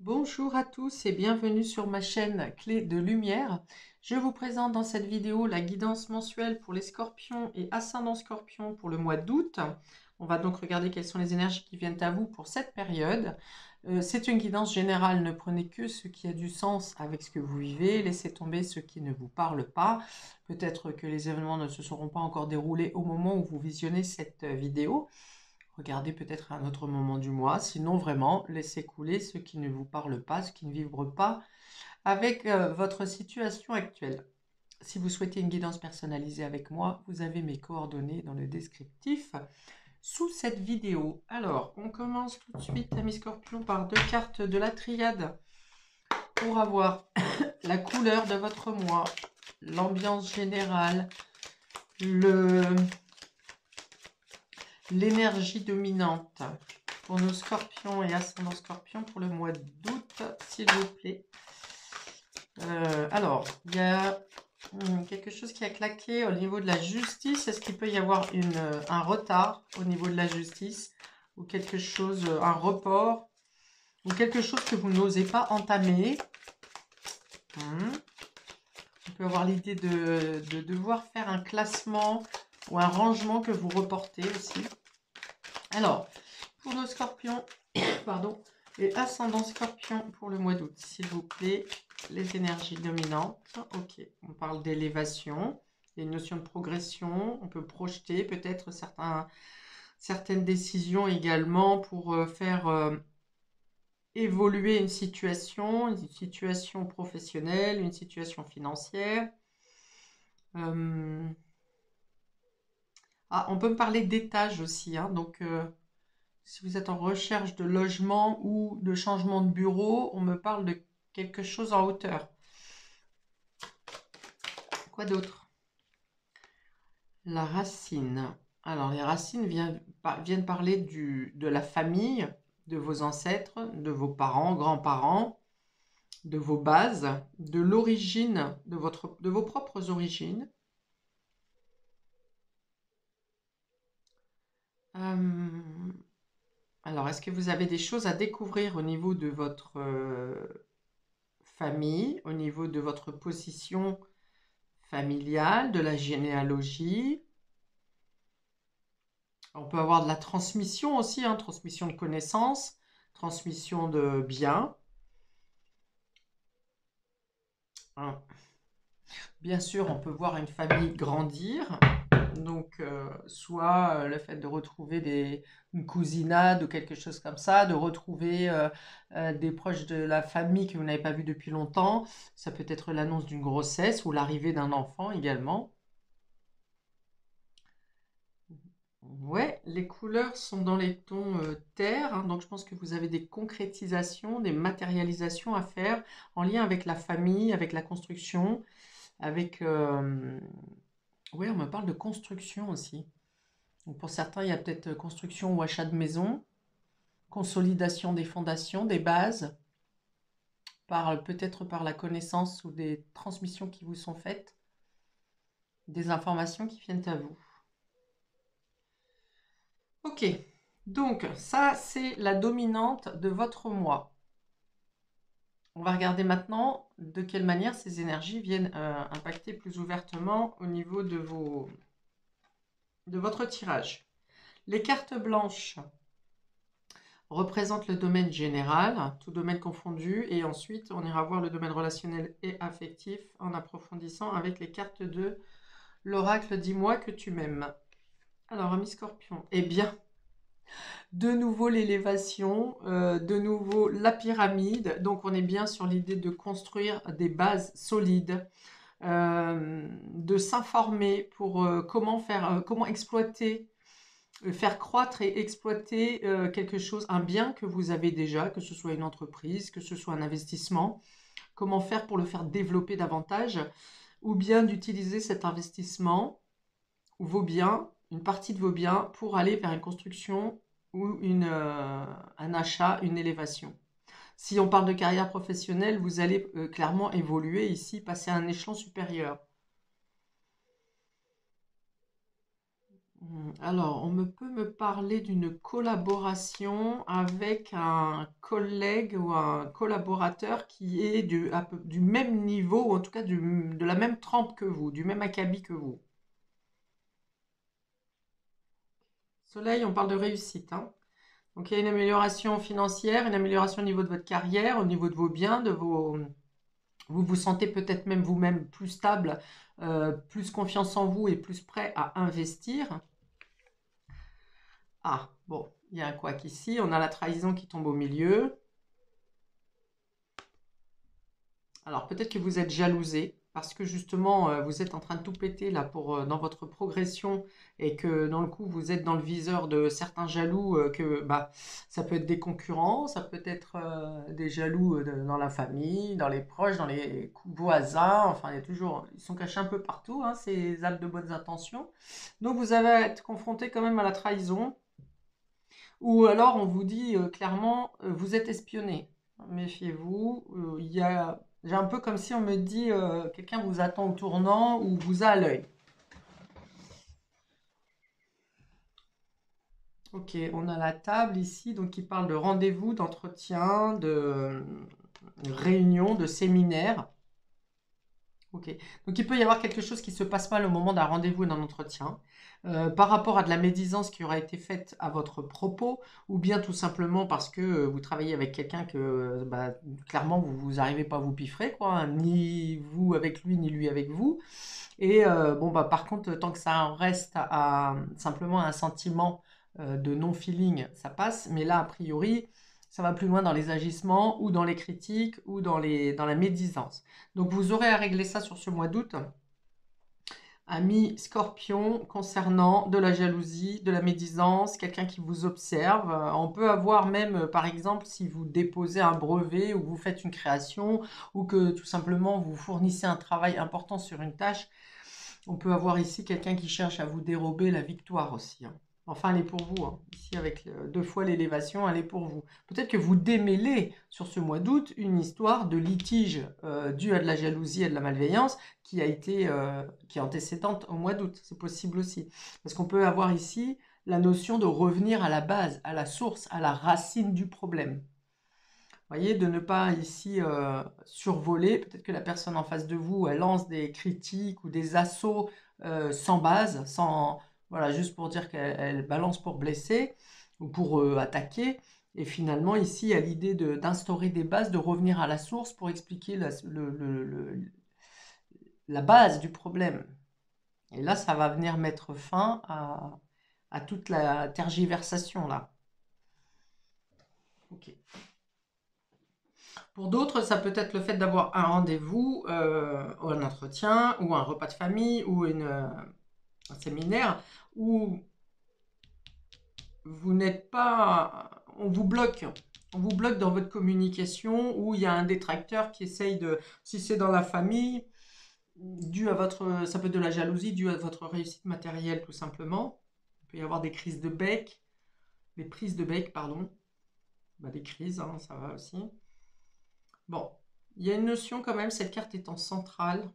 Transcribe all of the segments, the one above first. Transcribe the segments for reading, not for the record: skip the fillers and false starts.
Bonjour à tous et bienvenue sur ma chaîne Clé de Lumière. Je vous présente dans cette vidéo la guidance mensuelle pour les scorpions et ascendant scorpion pour le mois d'août. On va donc regarder quelles sont les énergies qui viennent à vous pour cette période. C'est une guidance générale, ne prenez que ce qui a du sens avec ce que vous vivez, laissez tomber ce qui ne vous parle pas. Peut-être que les événements ne se seront pas encore déroulés au moment où vous visionnez cette vidéo. Regardez peut-être à un autre moment du mois. Sinon, vraiment, laissez couler ce qui ne vous parle pas, ce qui ne vibre pas avec votre situation actuelle. Si vous souhaitez une guidance personnalisée avec moi, vous avez mes coordonnées dans le descriptif sous cette vidéo. Alors, on commence tout de suite, amis scorpions, par deux cartes de la triade pour avoir la couleur de votre mois, l'ambiance générale, l'énergie dominante pour nos scorpions et ascendants scorpions pour le mois d'août, s'il vous plaît. Alors, il y a quelque chose qui a claqué au niveau de la justice. Est-ce qu'il peut y avoir un retard au niveau de la justice ou quelque chose, un report ou quelque chose que vous n'osez pas entamer? On peut avoir l'idée de devoir faire un classement ou un rangement que vous reportez aussi. Alors, pour nos scorpions, pardon, et ascendant scorpion pour le mois d'août, s'il vous plaît, les énergies dominantes. Ok, on parle d'élévation, il y a une notion de progression, on peut projeter peut-être certaines décisions également pour faire évoluer une situation professionnelle, une situation financière. Ah, on peut me parler d'étage aussi, hein, donc si vous êtes en recherche de logement ou de changement de bureau, on me parle de quelque chose en hauteur. Quoi d'autre? La racine. Alors, les racines viennent parler de la famille, de vos ancêtres, de vos parents, grands-parents, de vos bases, de l'origine, de vos propres origines. Alors, est-ce que vous avez des choses à découvrir au niveau de votre famille, au niveau de votre position familiale, de la généalogie? On peut avoir de la transmission aussi, hein, transmission de connaissances, transmission de biens. Hein. Bien sûr, on peut voir une famille grandir. Donc, soit le fait de retrouver une cousinade ou quelque chose comme ça, de retrouver des proches de la famille que vous n'avez pas vu depuis longtemps. Ça peut être l'annonce d'une grossesse ou l'arrivée d'un enfant également. Ouais, les couleurs sont dans les tons terre, hein, donc je pense que vous avez des concrétisations, des matérialisations à faire en lien avec la famille, avec la construction, avec... oui, on me parle de construction aussi. Donc pour certains, il y a peut-être construction ou achat de maison, consolidation des fondations, des bases, peut-être par la connaissance ou des transmissions qui vous sont faites, des informations qui viennent à vous. Ok, donc ça c'est la dominante de votre moi. On va regarder maintenant de quelle manière ces énergies viennent impacter plus ouvertement au niveau de votre tirage. Les cartes blanches représentent le domaine général, tout domaine confondu, et ensuite on ira voir le domaine relationnel et affectif en approfondissant avec les cartes de l'oracle Dis-moi que tu m'aimes. Alors, amis scorpions, eh bien, de nouveau l'élévation, de nouveau la pyramide. Donc, on est bien sur l'idée de construire des bases solides, de s'informer pour comment exploiter, faire croître et exploiter quelque chose, un bien que vous avez déjà, que ce soit une entreprise, que ce soit un investissement. Comment faire pour le faire développer davantage, ou bien d'utiliser cet investissement ou vos biens, une partie de vos biens, pour aller vers une construction ou un achat, une élévation. Si on parle de carrière professionnelle, vous allez clairement évoluer ici, passer à un échelon supérieur. Alors, peut me parler d'une collaboration avec un collègue ou un collaborateur qui est du même niveau, ou en tout cas de la même trempe que vous, du même acabit que vous. Soleil, on parle de réussite, hein. Donc, il y a une amélioration financière, une amélioration au niveau de votre carrière, au niveau de vos biens, vous vous sentez peut-être même vous-même plus stable, plus confiance en vous et plus prêt à investir. Ah, bon, il y a un couac ici. On a la trahison qui tombe au milieu. Alors, peut-être que vous êtes jalousé parce que justement, vous êtes en train de tout péter là dans votre progression et que dans le coup, vous êtes dans le viseur de certains jaloux que bah, ça peut être des concurrents, ça peut être des jaloux dans la famille, dans les proches, dans les voisins. Enfin, il y a toujours, ils sont cachés un peu partout, hein, ces âmes de bonnes intentions. Donc, vous allez être confronté quand même à la trahison. Ou alors on vous dit clairement, vous êtes espionné. Méfiez-vous. J'ai un peu comme si on me dit, quelqu'un vous attend au tournant ou vous a à l'œil. Ok, on a la table ici, donc qui parle de rendez-vous, d'entretien, de réunion, de séminaire. Ok. Donc il peut y avoir quelque chose qui se passe mal au moment d'un rendez-vous, d'un entretien, par rapport à de la médisance qui aura été faite à votre propos, ou bien tout simplement parce que vous travaillez avec quelqu'un que bah, clairement vous n'arrivez pas à vous piffrer, quoi, hein, ni vous avec lui, ni lui avec vous. Et bon, bah, par contre, tant que ça en reste simplement un sentiment de non-feeling, ça passe. Mais là, a priori, ça va plus loin dans les agissements ou dans les critiques ou dans la médisance. Donc, vous aurez à régler ça sur ce mois d'août. Ami Scorpion, concernant de la jalousie, de la médisance, quelqu'un qui vous observe. On peut avoir même, par exemple, si vous déposez un brevet ou vous faites une création ou que tout simplement vous fournissez un travail important sur une tâche, on peut avoir ici quelqu'un qui cherche à vous dérober la victoire aussi, hein. Enfin, elle est pour vous, hein. Ici, avec deux fois l'élévation, elle est pour vous. Peut-être que vous démêlez sur ce mois d'août une histoire de litige due à de la jalousie et de la malveillance qui est antécédente au mois d'août. C'est possible aussi. Parce qu'on peut avoir ici la notion de revenir à la base, à la source, à la racine du problème. Voyez, de ne pas ici survoler. Peut-être que la personne en face de vous, elle lance des critiques ou des assauts sans base, voilà, juste pour dire qu'elle balance pour blesser ou pour attaquer. Et finalement, ici, il y a l'idée d'instaurer des bases, de revenir à la source pour expliquer la base du problème. Et là, ça va venir mettre fin à toute la tergiversation là. Ok. Pour d'autres, ça peut être le fait d'avoir un rendez-vous, ou un entretien, ou un repas de famille, ou un séminaire, où vous n'êtes pas... On vous bloque dans votre communication, où il y a un détracteur qui essaye de... Si c'est dans la famille, ça peut être de la jalousie, dû à votre réussite matérielle, tout simplement. Il peut y avoir des crises de bec, des prises de bec, pardon. Bah, des crises, hein, ça va aussi. Bon, il y a une notion quand même, cette carte étant centrale,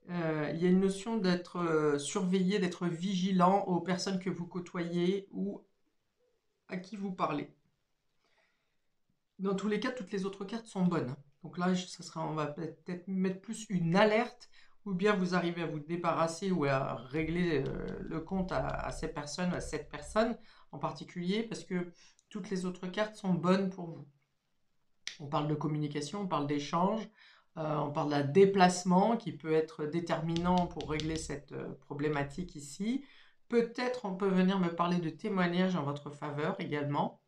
il y a une notion d'être surveillé, d'être vigilant aux personnes que vous côtoyez ou à qui vous parlez. Dans tous les cas, toutes les autres cartes sont bonnes. Donc là, on va peut-être mettre plus une alerte, ou bien vous arrivez à vous débarrasser ou à régler le compte à ces personnes, à cette personne en particulier, parce que toutes les autres cartes sont bonnes pour vous. On parle de communication, on parle d'échange, on parle d'un déplacement qui peut être déterminant pour régler cette problématique ici. Peut-être on peut venir me parler de témoignages en votre faveur également.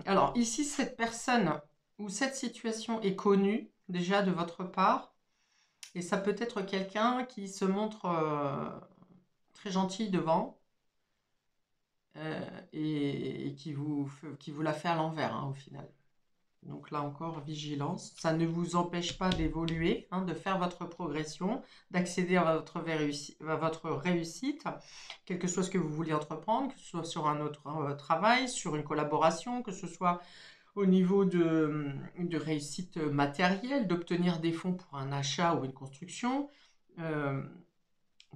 Alors ici, cette personne ou cette situation est connue déjà de votre part. Et ça peut être quelqu'un qui se montre très gentil devant, et qui vous la fait à l'envers, hein, au final. Donc là encore, vigilance. Ça ne vous empêche pas d'évoluer, hein, de faire votre progression, d'accéder à votre réussite, quel que soit ce que vous voulez entreprendre, que ce soit sur un autre travail, sur une collaboration, que ce soit au niveau de réussite matérielle, d'obtenir des fonds pour un achat ou une construction,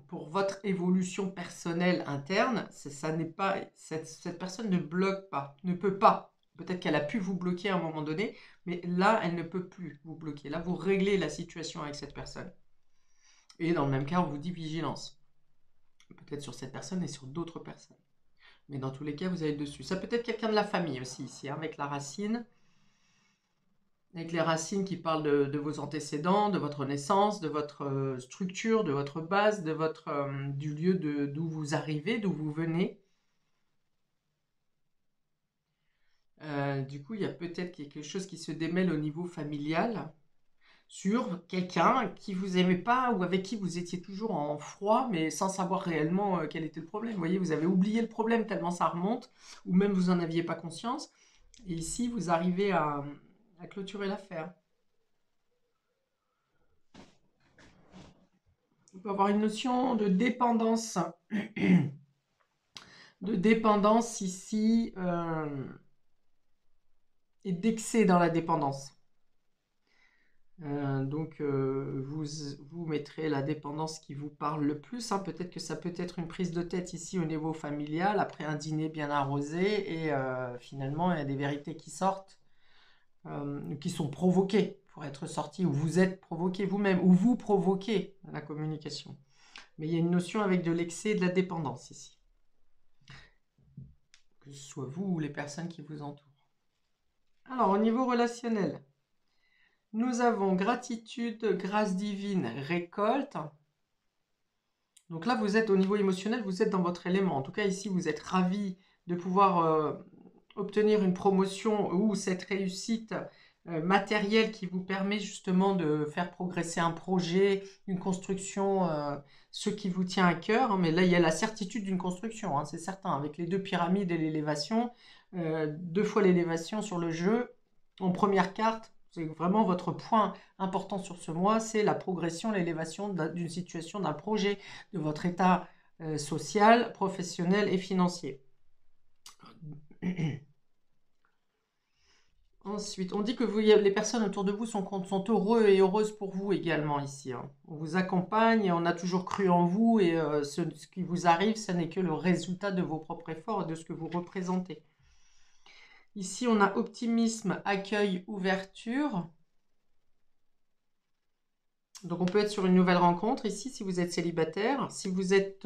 pour votre évolution personnelle interne, ça n'est pas, cette personne ne bloque pas, ne peut pas. Peut-être qu'elle a pu vous bloquer à un moment donné, mais là, elle ne peut plus vous bloquer. Là, vous réglez la situation avec cette personne. Et dans le même cas, on vous dit vigilance. Peut-être sur cette personne et sur d'autres personnes. Mais dans tous les cas, vous allez dessus. Ça peut être quelqu'un de la famille aussi, ici, hein, avec la racine. Avec les racines qui parlent de vos antécédents, de votre naissance, de votre structure, de votre base, de du lieu d'où vous arrivez, d'où vous venez. Du coup, il y a peut-être quelque chose qui se démêle au niveau familial sur quelqu'un qui vous aimait pas ou avec qui vous étiez toujours en froid, mais sans savoir réellement quel était le problème. Vous voyez, vous avez oublié le problème tellement ça remonte, ou même vous n'en aviez pas conscience. Et ici, vous arrivez à clôturer l'affaire. On peut avoir une notion de dépendance. De dépendance ici et d'excès dans la dépendance. Donc, vous mettrez la dépendance qui vous parle le plus, hein. Peut-être que ça peut être une prise de tête ici au niveau familial, après un dîner bien arrosé, et finalement, il y a des vérités qui sortent, qui sont provoquées pour être sorties, ou vous êtes provoqué vous-même, ou vous provoquez la communication. Mais il y a une notion avec de l'excès et de la dépendance ici. Que ce soit vous ou les personnes qui vous entourent. Alors, au niveau relationnel, nous avons gratitude, grâce divine, récolte. Donc là, vous êtes au niveau émotionnel, vous êtes dans votre élément. En tout cas, ici, vous êtes ravi de pouvoir obtenir une promotion ou cette réussite matérielle qui vous permet justement de faire progresser un projet, une construction, ce qui vous tient à cœur. Mais là, il y a la certitude d'une construction, hein, c'est certain. Avec les deux pyramides et l'élévation, 2 fois l'élévation sur le jeu, en première carte, c'est vraiment votre point important sur ce mois, c'est la progression, l'élévation d'une situation, d'un projet, de votre état social, professionnel et financier. Ensuite, on dit que les personnes autour de vous sont heureux et heureuses pour vous également ici, hein. On vous accompagne et on a toujours cru en vous et ce qui vous arrive, ce n'est que le résultat de vos propres efforts et de ce que vous représentez. Ici, on a optimisme, accueil, ouverture. Donc, on peut être sur une nouvelle rencontre ici si vous êtes célibataire. Si vous êtes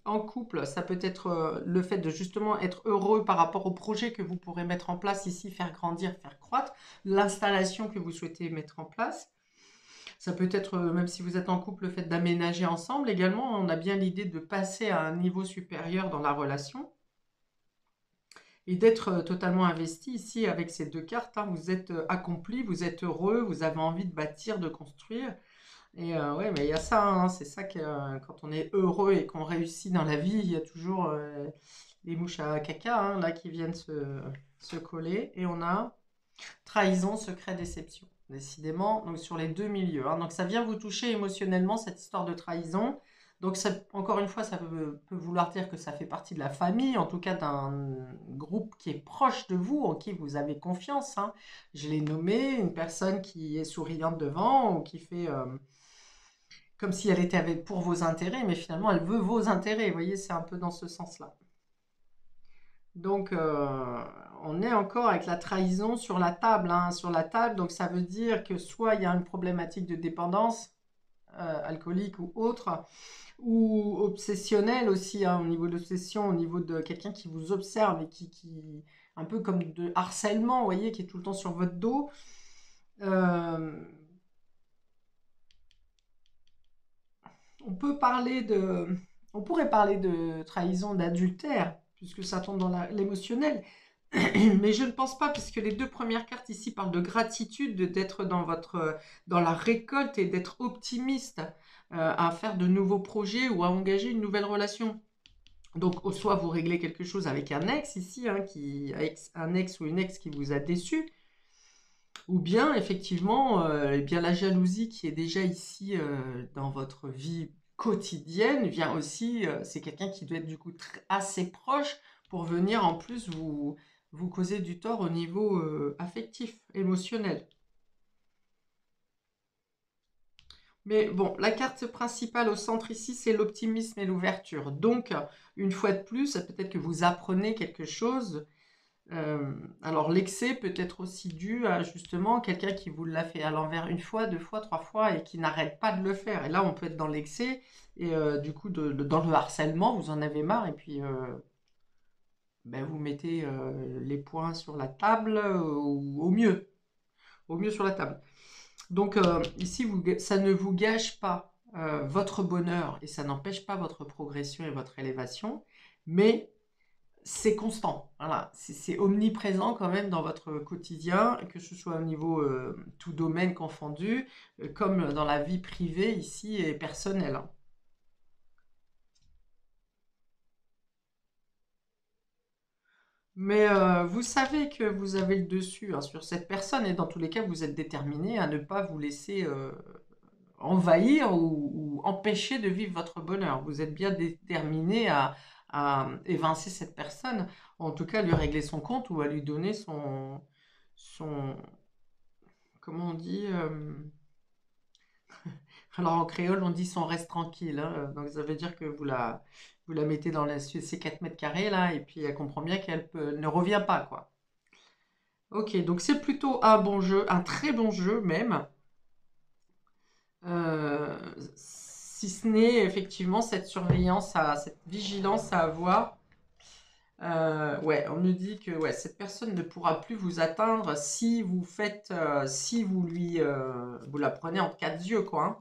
en couple, ça peut être le fait de justement être heureux par rapport au projet que vous pourrez mettre en place ici, faire grandir, faire croître, l'installation que vous souhaitez mettre en place. Ça peut être, même si vous êtes en couple, le fait d'aménager ensemble également. On a bien l'idée de passer à un niveau supérieur dans la relation et d'être totalement investi ici avec ces deux cartes, hein. Vous êtes accompli, vous êtes heureux, vous avez envie de bâtir, de construire. Et ouais, mais il y a ça, hein, c'est ça que quand on est heureux et qu'on réussit dans la vie, il y a toujours les mouches à caca, hein, là qui viennent se coller. Et on a trahison, secret, déception. Décidément, donc sur les deux milieux, hein. Donc ça vient vous toucher émotionnellement, cette histoire de trahison. Donc ça, encore une fois, ça peut vouloir dire que ça fait partie de la famille, en tout cas d'un groupe qui est proche de vous, en qui vous avez confiance, hein. Je l'ai nommé, une personne qui est souriante devant ou qui fait comme si elle était pour vos intérêts, mais finalement elle veut vos intérêts. Vous voyez, c'est un peu dans ce sens-là. Donc, on est encore avec la trahison sur la table, hein, sur la table. Donc, ça veut dire que soit il y a une problématique de dépendance alcoolique ou autre, ou obsessionnelle aussi, hein, au niveau de l'obsession, au niveau de quelqu'un qui vous observe et un peu comme de harcèlement, vous voyez, qui est tout le temps sur votre dos. On peut parler on pourrait parler de trahison, d'adultère, puisque ça tombe dans l'émotionnel. Mais je ne pense pas, puisque les deux premières cartes ici parlent de gratitude, d'être dans la récolte et d'être optimiste à faire de nouveaux projets ou à engager une nouvelle relation. Donc, soit vous réglez quelque chose avec un ex ici, hein, un ex ou une ex qui vous a déçu, ou bien effectivement, eh bien, la jalousie qui est déjà ici dans votre vie quotidienne vient aussi, c'est quelqu'un qui doit être du coup assez proche pour venir en plus vous causer du tort au niveau affectif, émotionnel. Mais bon, la carte principale au centre ici, c'est l'optimisme et l'ouverture. Donc, une fois de plus, peut-être que vous apprenez quelque chose. Alors, l'excès peut être aussi dû à justement quelqu'un qui vous l'a fait à l'envers une fois, deux fois, trois fois et qui n'arrête pas de le faire. Et là, on peut être dans l'excès et du coup, dans le harcèlement, vous en avez marre et puis ben, vous mettez les points sur la table ou au mieux sur la table. Donc ici, ça ne vous gâche pas votre bonheur et ça n'empêche pas votre progression et votre élévation, mais c'est constant. Voilà, c'est omniprésent quand même dans votre quotidien, que ce soit au niveau tout domaine confondu, comme dans la vie privée ici et personnelle, hein. Mais vous savez que vous avez le dessus hein, sur cette personne et dans tous les cas, vous êtes déterminé à ne pas vous laisser envahir ou empêcher de vivre votre bonheur. Vous êtes bien déterminé à évincer cette personne, en tout cas à lui régler son compte ou à lui donner son comment on dit alors en créole on dit son reste tranquille, hein, donc ça veut dire que vous la mettez dans ces 4 mètres carrés là et puis elle comprend bien qu'elle ne revient pas quoi. Ok, donc c'est plutôt un bon jeu, un très bon jeu même. Euh, Si ce n'est effectivement cette surveillance, cette vigilance à avoir. Ouais, on me dit que ouais, cette personne ne pourra plus vous atteindre si vous faites, si vous vous la prenez en quatre yeux, quoi, hein.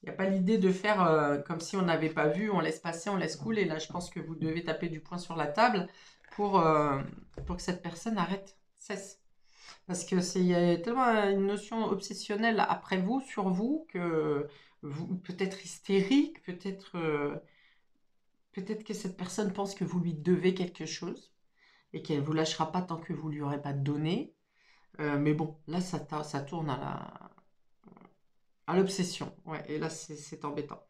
Il n'y a pas l'idée de faire comme si on n'avait pas vu, on laisse passer, on laisse couler. Là, je pense que vous devez taper du poing sur la table pour, euh, pour que cette personne arrête, cesse. Parce que il y a tellement une notion obsessionnelle après vous, sur vous, que vous, peut-être hystérique, peut-être que cette personne pense que vous lui devez quelque chose et qu'elle ne vous lâchera pas tant que vous lui aurez pas donné. Mais bon, là, ça tourne à l'obsession. Ouais, et là, c'est embêtant.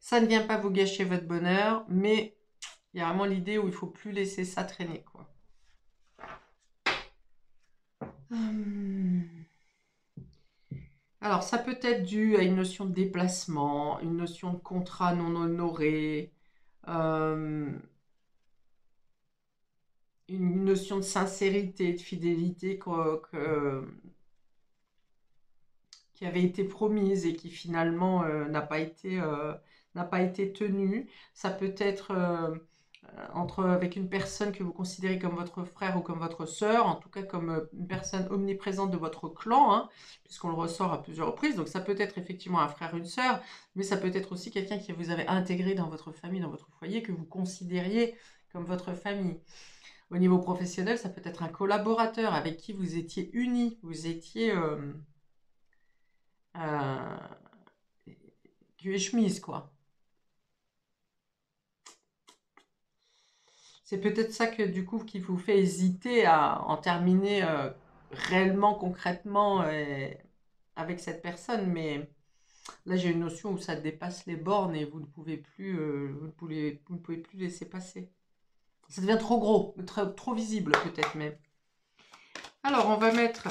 Ça ne vient pas vous gâcher votre bonheur, mais il y a vraiment l'idée où il faut plus laisser ça traîner, quoi. Hum. Alors, ça peut être dû à une notion de déplacement, une notion de contrat non honoré, euh, une notion de sincérité, de fidélité qui avait été promise et qui finalement n'a pas été tenue. Ça peut être avec une personne que vous considérez comme votre frère ou comme votre sœur, en tout cas comme une personne omniprésente de votre clan, hein, puisqu'on le ressort à plusieurs reprises. Donc ça peut être effectivement un frère, une sœur, mais ça peut être aussi quelqu'un que vous avez intégré dans votre famille, dans votre foyer, que vous considériez comme votre famille. Au niveau professionnel, ça peut être un collaborateur avec qui vous étiez unis, vous étiez cul et chemise, quoi. C'est peut-être ça que du coup qui vous fait hésiter à en terminer réellement, concrètement avec cette personne, mais là j'ai une notion où ça dépasse les bornes et vous ne pouvez plus, vous ne pouvez plus laisser passer. Ça devient trop gros, trop visible peut-être même. Alors on va mettre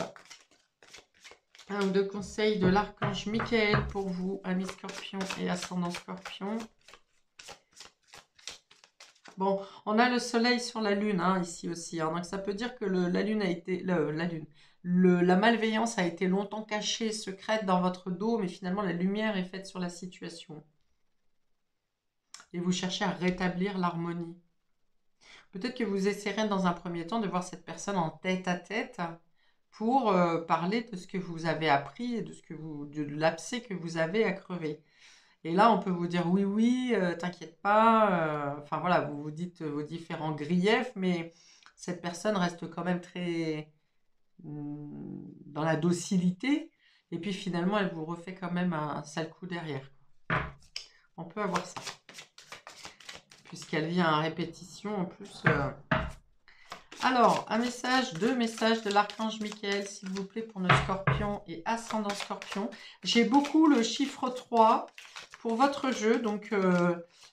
un ou deux conseils de l'archange Michael pour vous, amis Scorpion et ascendant Scorpion. Bon, on a le soleil sur la lune hein, ici aussi, hein, donc ça peut dire que la lune a été, la malveillance a été longtemps cachée, secrète dans votre dos, mais finalement la lumière est faite sur la situation. Et vous cherchez à rétablir l'harmonie. Peut-être que vous essaierez dans un premier temps de voir cette personne en tête à tête pour parler de ce que vous avez appris et de l'abcès que vous avez à crever. Et là, on peut vous dire oui, oui, t'inquiète pas. Enfin voilà, vous vous dites vos différents griefs, mais cette personne reste quand même très dans la docilité. Et puis finalement, elle vous refait quand même un sale coup derrière. On peut avoir ça. Puisqu'elle vient à répétition en plus. Alors, deux messages de l'archange Michael, s'il vous plaît, pour nos scorpions et ascendant scorpion. J'ai beaucoup le chiffre 3 pour votre jeu, donc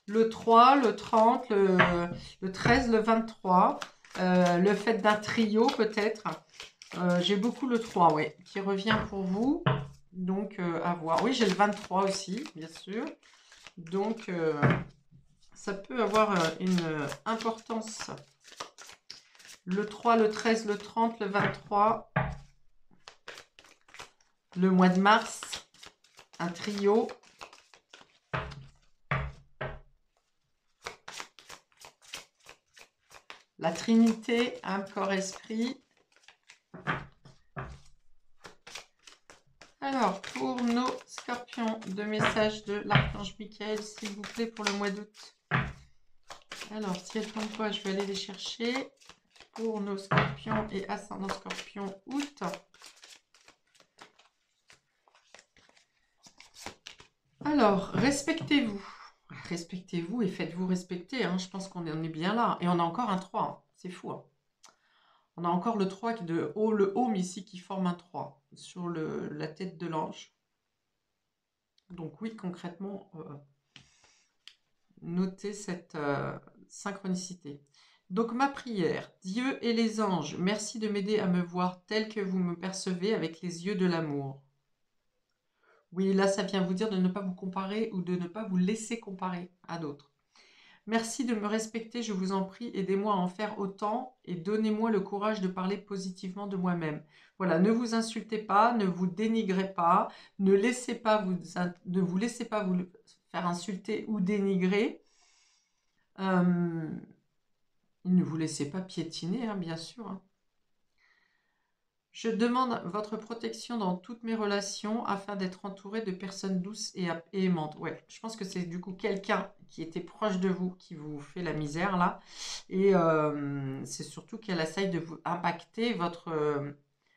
le 3, le 30, le 13, le 23, le fait d'un trio peut-être. J'ai beaucoup le 3, oui, qui revient pour vous. Donc, à voir. Oui, j'ai le 23 aussi, bien sûr. Donc, ça peut avoir une importance. Le 3, le 13, le 30, le 23, le mois de mars, un trio. La Trinité, âme, corps, esprit. Alors, pour nos scorpions, deux messages de l'archange Michael, s'il vous plaît, pour le mois d'août. Alors, si elles font quoi, je vais aller les chercher. Pour nos scorpions et ascendant scorpion août. Alors, respectez-vous. Respectez-vous et faites-vous respecter. Hein. Je pense qu'on est bien là. Et on a encore un 3. Hein. C'est fou. Hein. On a encore le 3 de haut, le home ici qui forme un 3 sur la tête de l'ange. Donc oui, concrètement, notez cette synchronicité. Donc ma prière, Dieu et les anges, merci de m'aider à me voir tel que vous me percevez avec les yeux de l'amour. Oui, là, ça vient vous dire de ne pas vous comparer ou de ne pas vous laisser comparer à d'autres. Merci de me respecter, je vous en prie, aidez-moi à en faire autant et donnez-moi le courage de parler positivement de moi-même. Voilà, ne vous insultez pas, ne vous dénigrez pas, ne vous laissez pas vous faire insulter ou dénigrer. Ne vous laissez pas piétiner, hein, bien sûr. Hein. Je demande votre protection dans toutes mes relations afin d'être entouré de personnes douces et aimantes. Ouais, je pense que c'est du coup quelqu'un qui était proche de vous qui vous fait la misère là. Et c'est surtout qu'elle essaye de vous impacter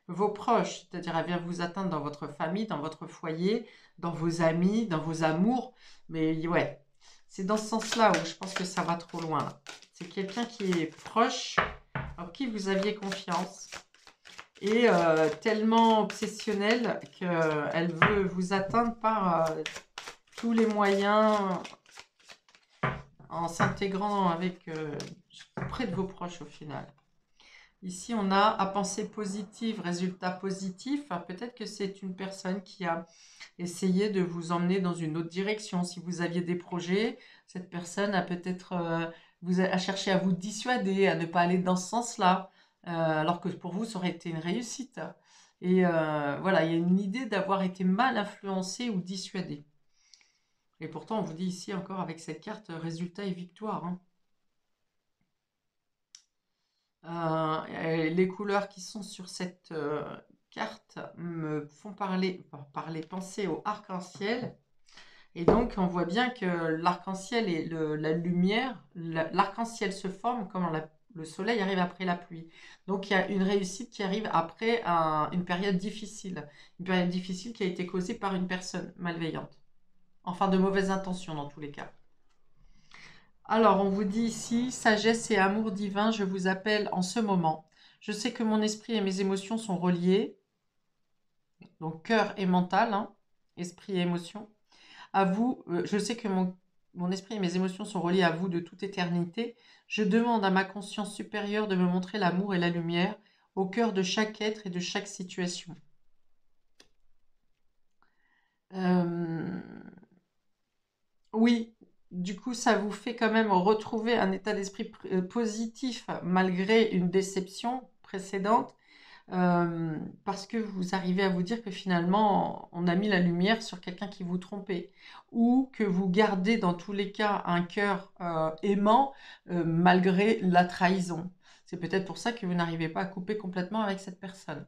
vos proches. C'est-à-dire elle vient vous atteindre dans votre famille, dans votre foyer, dans vos amis, dans vos amours. Mais ouais, c'est dans ce sens-là où je pense que ça va trop loin. C'est quelqu'un qui est proche, en qui vous aviez confiance. Et tellement obsessionnelle qu'elle veut vous atteindre par tous les moyens en s'intégrant avec près de vos proches au final. Ici, on a à penser positive, résultat positif. Peut-être que c'est une personne qui a essayé de vous emmener dans une autre direction. Si vous aviez des projets, cette personne a peut-être a cherché à vous dissuader, à ne pas aller dans ce sens-là. Alors que pour vous, ça aurait été une réussite. Et voilà, il y a une idée d'avoir été mal influencé ou dissuadé. Et pourtant, on vous dit ici encore avec cette carte résultat et victoire. Hein. Les couleurs qui sont sur cette carte me font penser au arc-en-ciel. Et donc, on voit bien que l'arc-en-ciel et la lumière, l'arc-en-ciel se forme quand le soleil arrive après la pluie. Donc, il y a une réussite qui arrive après une période difficile. Une période difficile qui a été causée par une personne malveillante. Enfin, de mauvaises intentions dans tous les cas. Alors, on vous dit ici, sagesse et amour divin, je vous appelle en ce moment. Je sais que mon esprit et mes émotions sont reliés. Donc, cœur et mental, hein, esprit et émotion. À vous, je sais que mon esprit et mes émotions sont reliés à vous de toute éternité. Je demande à ma conscience supérieure de me montrer l'amour et la lumière au cœur de chaque être et de chaque situation. Oui, du coup, ça vous fait quand même retrouver un état d'esprit positif malgré une déception précédente. Parce que vous arrivez à vous dire que finalement, on a mis la lumière sur quelqu'un qui vous trompait. Ou que vous gardez dans tous les cas un cœur aimant malgré la trahison. C'est peut-être pour ça que vous n'arrivez pas à couper complètement avec cette personne.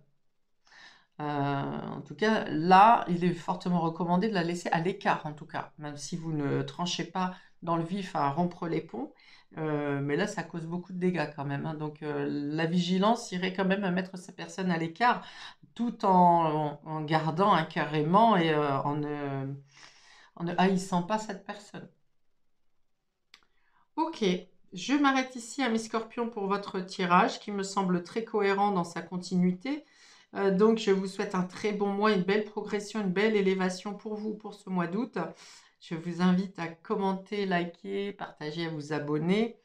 En tout cas, là, il est fortement recommandé de la laisser à l'écart, en tout cas. Même si vous ne tranchez pas dans le vif à rompre les ponts. Mais là, ça cause beaucoup de dégâts quand même. Hein. Donc, la vigilance irait quand même à mettre ces personnes à l'écart, tout en gardant un cœur aimant et en ne haïssant pas cette personne. Ok, je m'arrête ici à mes scorpions pour votre tirage, qui me semble très cohérent dans sa continuité. Donc, je vous souhaite un très bon mois, une belle progression, une belle élévation pour vous pour ce mois d'août. Je vous invite à commenter, liker, partager, à vous abonner.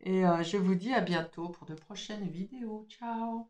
Et je vous dis à bientôt pour de prochaines vidéos. Ciao!